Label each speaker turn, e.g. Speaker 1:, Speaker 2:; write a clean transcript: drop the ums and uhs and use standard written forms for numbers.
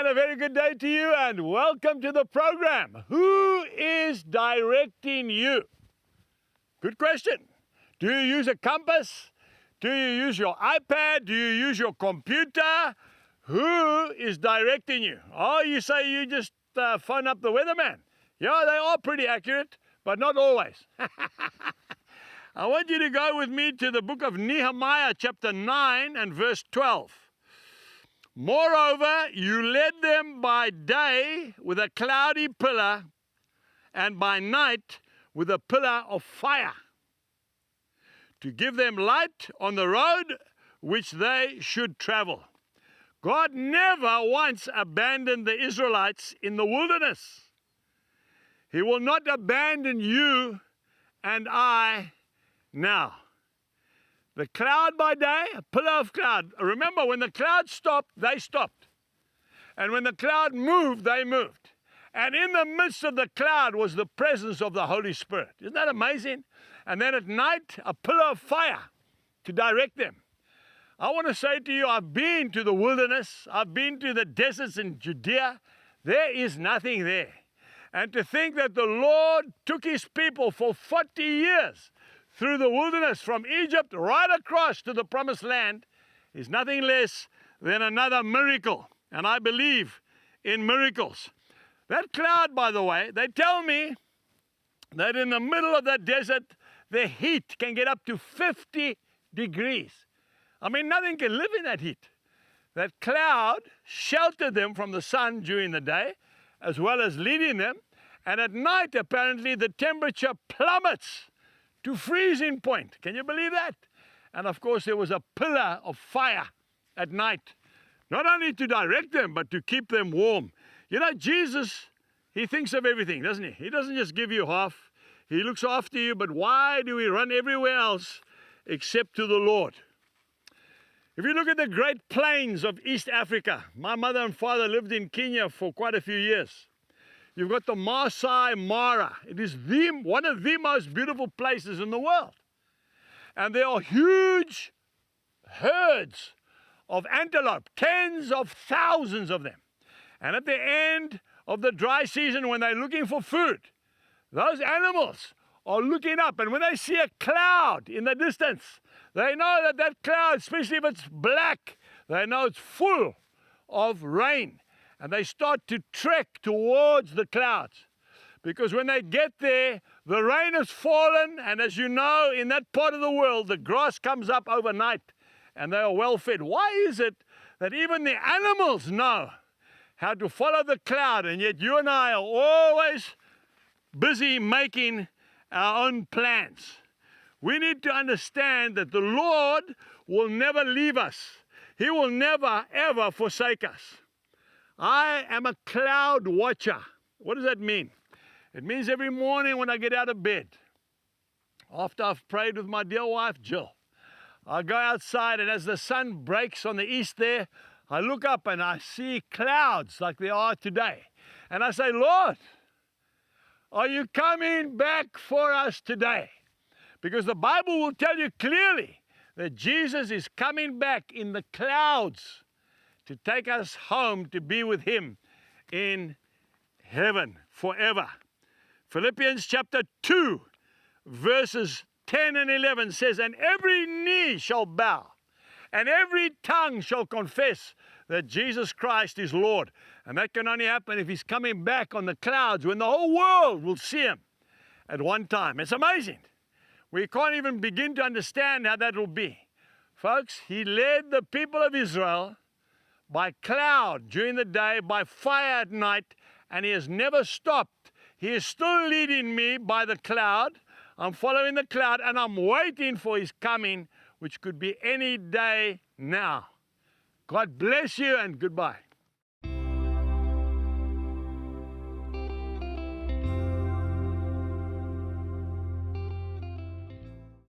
Speaker 1: a very good day to you and welcome to the program. Who is directing you? Good question. Do you use a compass? Do you use your iPad? Do you use your computer? Who is directing you? Oh, you say you just phone up the weatherman. Yeah, they are pretty accurate, but not always. I want you to go with me to the book of Nehemiah, chapter 9 and verse 12. Moreover, you led them by day with a cloudy pillar, and by night with a pillar of fire, to give them light on the road which they should travel. God never once abandoned the Israelites in the wilderness. He will not abandon you and I now. The cloud by day, a pillar of cloud. Remember, when the cloud stopped, they stopped. And when the cloud moved, they moved. And in the midst of the cloud was the presence of the Holy Spirit. Isn't that amazing? And then at night, a pillar of fire to direct them. I want to say to you, I've been to the wilderness. I've been to the deserts in Judea. There is nothing there. And to think that the Lord took his people for 40 years through the wilderness from Egypt right across to the promised land is nothing less than another miracle. And I believe in miracles. That cloud, by the way, they tell me that in the middle of that desert, the heat can get up to 50 degrees. I mean, nothing can live in that heat. That cloud sheltered them from the sun during the day, as well as leading them. And at night, apparently, the temperature plummets to freezing point. Can you believe that? And of course, there was a pillar of fire at night, not only to direct them, but to keep them warm. You know, Jesus, he thinks of everything, doesn't he? He doesn't just give you half. He looks after you, but why do we run everywhere else except to the Lord? If you look at the Great Plains of East Africa, my mother and father lived in Kenya for quite a few years. You've got the Masai Mara. It is one of the most beautiful places in the world. And there are huge herds of antelope, tens of thousands of them. And at the end of the dry season, when they're looking for food, those animals are looking up. And when they see a cloud in the distance, they know that that cloud, especially if it's black, they know it's full of rain. And they start to trek towards the clouds. Because when they get there, the rain has fallen. And as you know, in that part of the world, the grass comes up overnight. And they are well fed. Why is it that even the animals know how to follow the cloud? And yet you and I are always busy making our own plans. We need to understand that the Lord will never leave us. He will never, ever forsake us. I am a cloud watcher. What does that mean? It means every morning when I get out of bed, after I've prayed with my dear wife, Jill, I go outside, and as the sun breaks on the east there, I look up and I see clouds like they are today. And I say, Lord, are you coming back for us today? Because the Bible will tell you clearly that Jesus is coming back in the clouds to take us home to be with him in heaven forever. Philippians chapter 2, verses 10 and 11 says, and every knee shall bow, and every tongue shall confess that Jesus Christ is Lord. And that can only happen if he's coming back on the clouds when the whole world will see him at one time. It's amazing. We can't even begin to understand how that will be. Folks, he led the people of Israel by cloud during the day, by fire at night, and he has never stopped. He is still leading me by the cloud. I'm following the cloud, and I'm waiting for his coming, which could be any day now. God bless you, and goodbye.